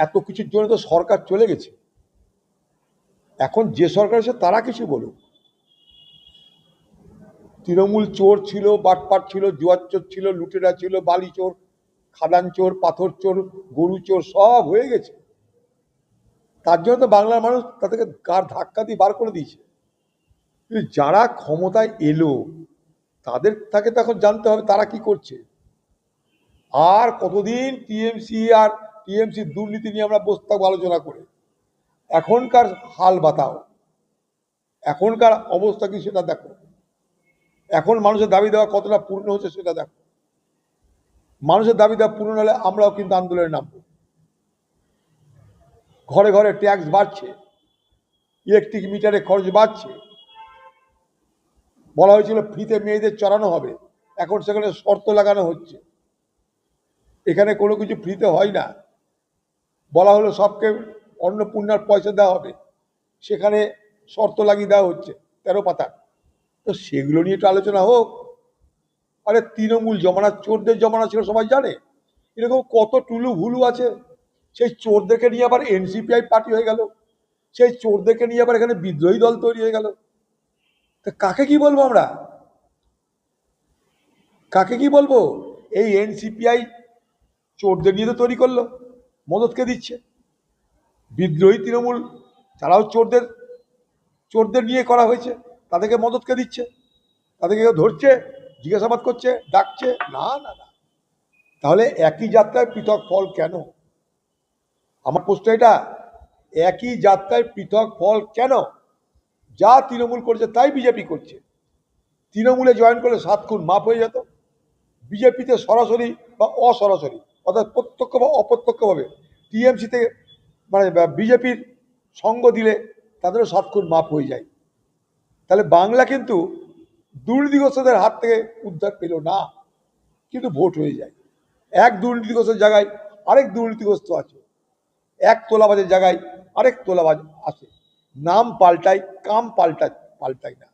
এত কিছুর জন্য তো সরকার চলে গেছে। এখন যে সরকার এসে তারা কিছু বলুক। তৃণমূল চোর ছিল, বাটপাট ছিল, জুয়ার চোর ছিল, লুটেরা ছিল, বালি চোর, খাদান চোর, পাথর চোর, গরু চোর, সব হয়ে গেছে। তার জন্য তো বাংলার মানুষ তাদেরকে গার ধাক্কা দিয়ে বার করে দিয়েছে। কিন্তু যারা ক্ষমতায় এলো তাকে তো এখন জানতে হবে তারা কি করছে। আর কতদিন টিএমসি দুর্নীতি নিয়ে আমরা বসে থাকবো আলোচনা করে? এখনকার হাল বাতাও, এখনকার অবস্থা কি সেটা দেখো। এখন মানুষের দাবি দেওয়া কতটা পূর্ণ হচ্ছে সেটা দেখো। মানুষের দাবি দেওয়া পূর্ণ হলে আমরাও কিন্তু আন্দোলনে নামবো। ঘরে ঘরে ট্যাক্স বাড়ছে, ইলেকট্রিক মিটারে খরচ বাড়ছে। বলা হয়েছিল ফ্রিতে মেয়েদের চড়ানো হবে, এখন সেখানে শর্ত লাগানো হচ্ছে। এখানে কোনো কিছু ফ্রিতে হয় না। বলা হলো সবকে অন্নপূর্ণার পয়সা দেওয়া হবে, সেখানে শর্ত লাগিয়ে দেওয়া হচ্ছে 13 পাতা। তো সেগুলো নিয়ে একটু আলোচনা হোক। আরে তৃণমূল জমানা, চোরদের জমানা ছিল, সবাই জানে। এরকম কত টুলু ভুলু আছে। সেই চোরদেরকে নিয়ে আবার এনসিপিআই পার্টি হয়ে গেল, সেই চোরদেরকে নিয়ে আবার এখানে বিদ্রোহী দল তৈরি হয়ে গেল। তা কাকে কি বলবো আমরা? কাকে কি বলবো? এই এনসিপিআই চোরদের নিয়ে তো তৈরি করলো, মদতকে দিচ্ছে। বিদ্রোহী তৃণমূল তারাও চোরদের নিয়ে করা হয়েছে, তাদেরকে মদতকে দিচ্ছে। তাদেরকে কেউ ধরছে, জিজ্ঞাসাবাদ করছে, ডাকছে? না না না। তাহলে একই যাত্রায় পৃথক ফল কেন? আমার প্রশ্ন এটা, একই যাত্রায় পৃথক ফল কেন? যা তৃণমূল করছে তাই বিজেপি করছে। তৃণমূলে জয়েন করলে 7 খুন মাফ হয়ে যেত। বিজেপিতে সরাসরি বা অসরাসরি, অর্থাৎ প্রত্যক্ষ বা অপ্রত্যক্ষভাবে টিএমসিতে মানে বিজেপির সঙ্গ দিলে তাদেরও 7 খুন মাফ হয়ে যায়। তাহলে বাংলা কিন্তু দুর্নীতিগ্রস্তদের হাত থেকে উদ্ধার পেল না, কিন্তু ভোট হয়ে যায়। এক দুর্নীতিগ্রস্তের জায়গায় আরেক দুর্নীতিগ্রস্ত আছে, এক তোলাবাজের জায়গায় আরেক তোলাবাজ আছে। নাম পাল্টায়, কাম পাল্টায় না।